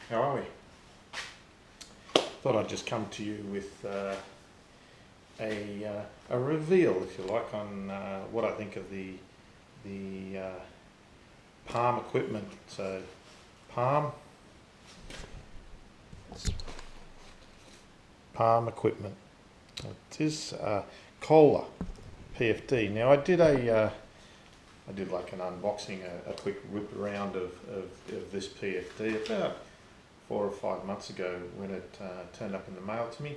How are we? Thought I'd just come to you with a reveal, if you like, on what I think of the Palm equipment. So Palm equipment. It is Kohler PFD. Now I did like an unboxing, a quick rip around of this PFD about 4 or 5 months ago when it turned up in the mail to me.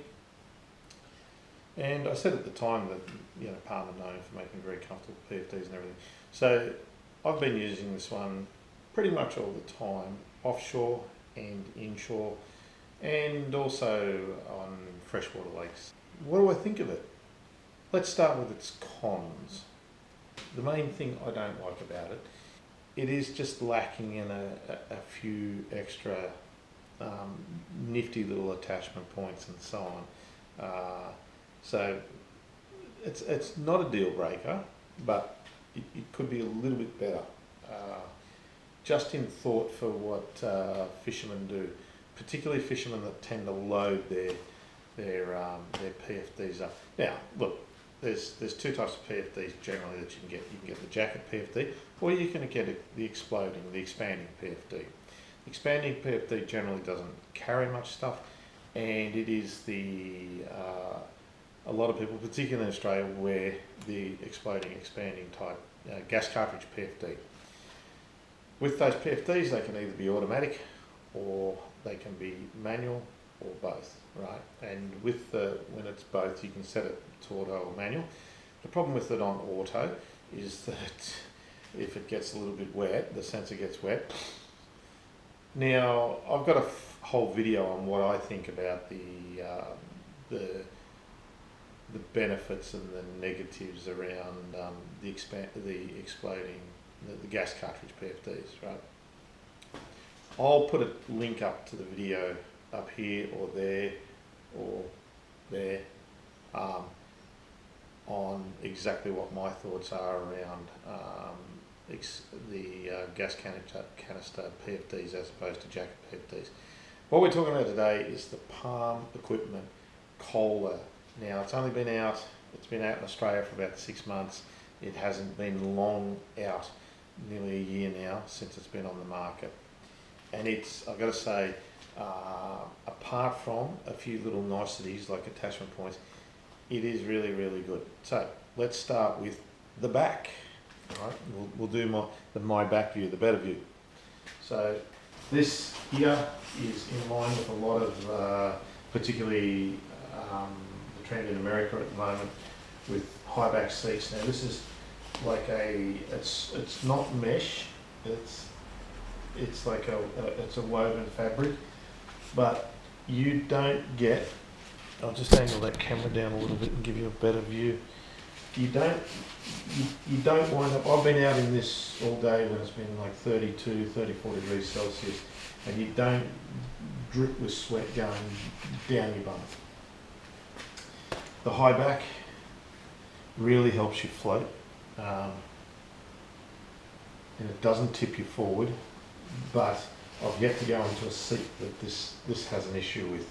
And I said at the time that Palm are known for making very comfortable PFDs and everything. So I've been using this one pretty much all the time, offshore and inshore, and also on freshwater lakes. What do I think of it? Let's start with its cons. The main thing I don't like about it, it is just lacking in a few extra nifty little attachment points and so on. So it's not a deal breaker, but it could be a little bit better. Just in thought for what fishermen do, particularly fishermen that tend to load their PFDs up. Now, look, there's two types of PFDs generally that you can get. You can get the jacket PFD, or you can get the expanding PFD. Expanding PFD generally doesn't carry much stuff, and it is a lot of people, particularly in Australia, wear the expanding type gas cartridge PFD. With those PFDs, they can either be automatic or they can be manual or both, right? And when it's both, you can set it to auto or manual. The problem with it on auto is that if it gets a little bit wet, the sensor gets wet. Now, I've got a whole video on what I think about the benefits and the negatives around the gas cartridge PFDs, right? I'll put a link up to the video up here or there on exactly what my thoughts are around the gas canister PFDs as opposed to jacket PFDs. What we're talking about today is the Palm equipment Kohler. Now it's only been out, it's been out in Australia for about 6 months. It hasn't been long out, nearly a year now since it's been on the market. And I've got to say, apart from a few little niceties like attachment points, it is really, really good. So let's start with the back. All right, we'll do my back view, the better view. So this here is in line with a lot of, particularly the trend in America at the moment with high back seats. Now this is like it's not mesh, it's like it's a woven fabric, but you don't get, I'll just angle that camera down a little bit and give you a better view. You don't wind up, I've been out in this all day when it's been like 32, 34 degrees Celsius, and you don't drip with sweat going down your bum. The high back really helps you float, and it doesn't tip you forward, but I've yet to go into a seat that this has an issue with.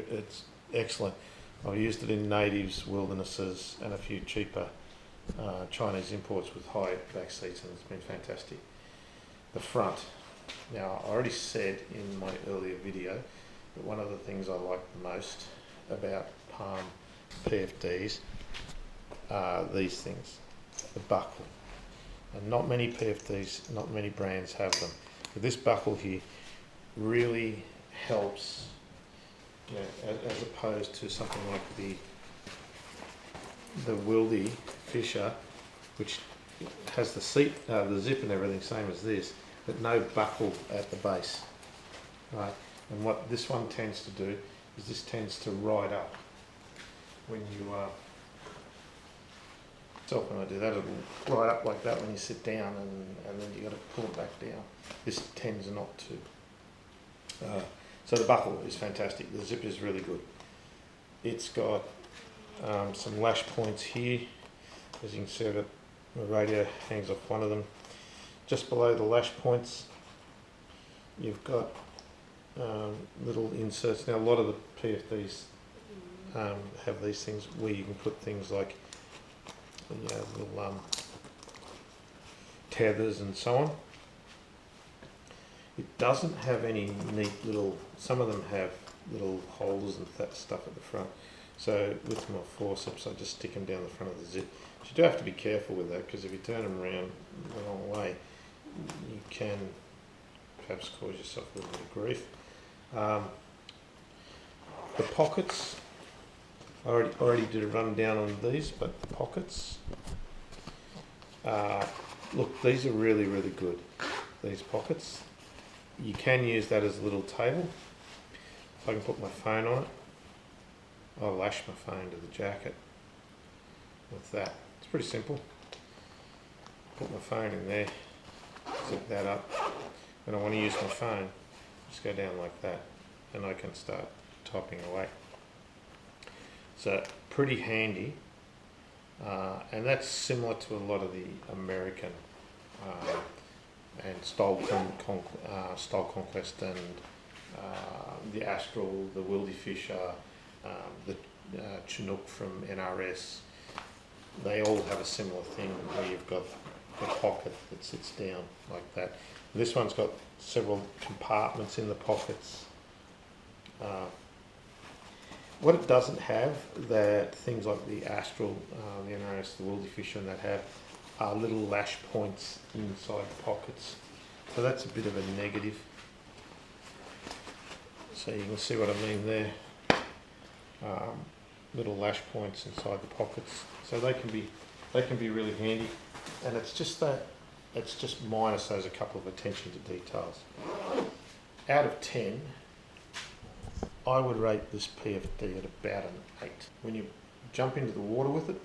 It's excellent. I've used it in natives, wildernesses, and a few cheaper Chinese imports with high back seats, and it's been fantastic. The front. Now, I already said in my earlier video that one of the things I like the most about Palm PFDs are these things, the buckle. And not many PFDs, not many brands have them. But this buckle here really helps, as opposed to something like the Wildy Fisher, which has the seat, the zip and everything same as this, but no buckle at the base, right? And what this one tends to do is this tends to ride up when you so when I do that, it'll ride up like that when you sit down, and then you got to pull it back down. This tends not to. So the buckle is fantastic. The zip is really good. It's got some lash points here. As you can see, the radio hangs off one of them. Just below the lash points, you've got little inserts. Now a lot of the PFDs have these things where you can put things like little tethers and so on. It doesn't have any neat little, some of them have little holders and that stuff at the front. So with my forceps I just stick them down the front of the zip. But you do have to be careful with that, because if you turn them around the wrong way you can perhaps cause yourself a little bit of grief. The pockets, I already did a rundown on these, but the pockets, look, these are really, really good, these pockets. You can use that as a little table. If I can put my phone on it, I'll lash my phone to the jacket with that. It's pretty simple. Put my phone in there, zip that up. When I want to use my phone, just go down like that and I can start typing away. So pretty handy, and that's similar to a lot of the American and Style Conquest and the Astral, the Wildy Fisher, the Chinook from NRS. They all have a similar thing where you've got the pocket that sits down like that. This one's got several compartments in the pockets. What it doesn't have, that things like the Astral, the NRS, the Wildy Fisher, and that have, are little lash points inside the pockets. So that's a bit of a negative. So you can see what I mean there. Little lash points inside the pockets. So they can be really handy. And it's just that, it's just minus those a couple of attention to details. Out of 10, I would rate this PFD at about an 8. When you jump into the water with it,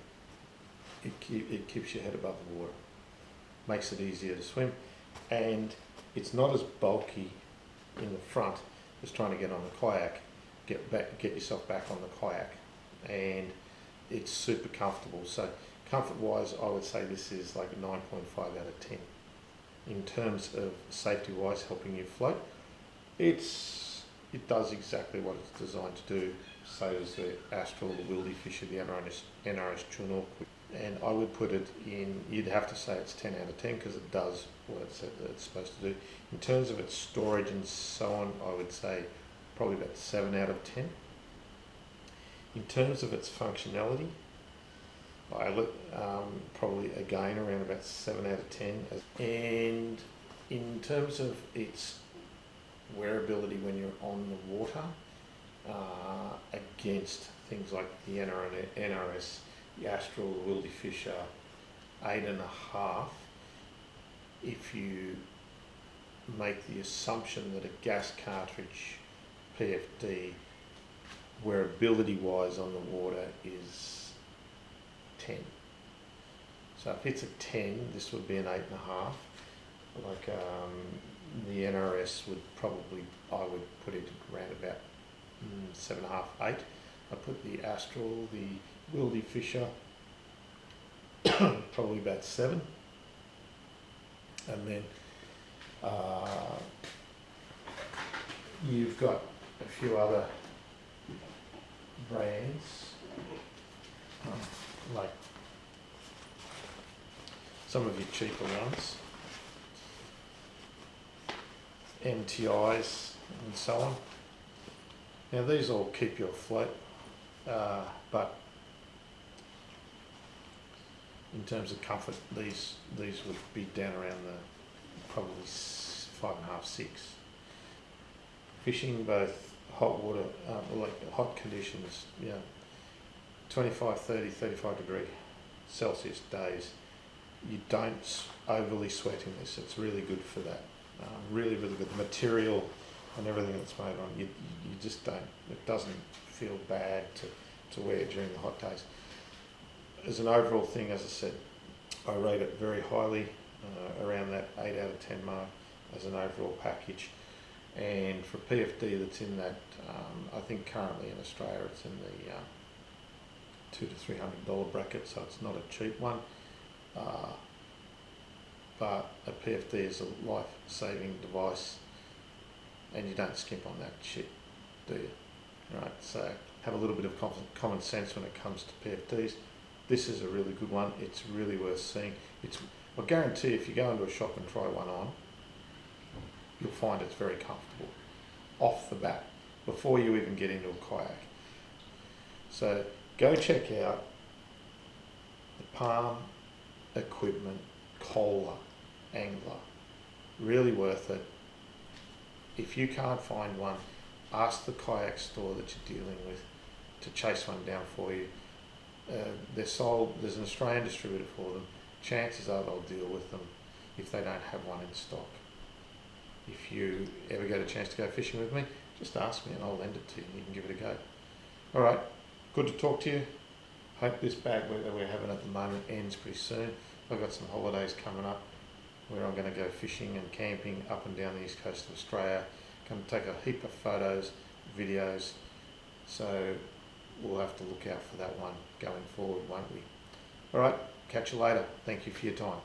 it keeps your head above the water, makes it easier to swim, and it's not as bulky in the front as trying to get on a kayak, get yourself back on the kayak, and it's super comfortable. So comfort wise, I would say this is like a 9.5 out of 10. In terms of safety wise, helping you float, it does exactly what it's designed to do. So does the Astral, the Wildy Fisher, the NRS Chinook. And I would put it in, you'd have to say it's 10 out of 10 because it does what it said that it's supposed to do. In terms of its storage and so on, I would say probably about 7 out of 10. In terms of its functionality, I look probably again around about 7 out of 10. And in terms of its wearability when you're on the water, against things like the NRS, the Astral, the Wildy Fisher, 8.5, if you make the assumption that a gas cartridge PFD wearability wise on the water is 10. So if it's a 10, this would be an 8.5. Like the NRS would probably, I would put it around about 7.5, 8. I put the Astral, the Wildy Fisher, probably about 7. And then you've got a few other brands, like some of your cheaper ones, MTIs and so on. Now these all keep you afloat, but in terms of comfort, these would be down around the probably 5.5, 6. Fishing both hot water, like hot conditions, 25, 30, 35 degree Celsius days, you don't overly sweat in this. It's really good for that. Really, really good. The material and everything that's made on, you just don't, it doesn't feel bad to wear during the hot days. As an overall thing, as I said, I rate it very highly, around that 8 out of 10 mark as an overall package. And for PFD that's in that, I think currently in Australia it's in the $200 to $300 bracket, so it's not a cheap one. But a PFD is a life-saving device and you don't skimp on that shit, do you? Right, so have a little bit of common sense when it comes to PFDs. This is a really good one. It's really worth seeing. I guarantee if you go into a shop and try one on, you'll find it's very comfortable off the bat before you even get into a kayak. So go check out the Palm Equipment Kohler Angler. Really worth it. If you can't find one, ask the kayak store that you're dealing with to chase one down for you. They're sold, there's an Australian distributor for them. Chances are they'll deal with them if they don't have one in stock. If you ever get a chance to go fishing with me, just ask me and I'll lend it to you and you can give it a go. Alright, good to talk to you. Hope this bad weather we're having at the moment ends pretty soon. I've got some holidays coming up where I'm going to go fishing and camping up and down the east coast of Australia. Going to take a heap of photos, videos, so we'll have to look out for that one going forward, won't we? Alright, catch you later. Thank you for your time.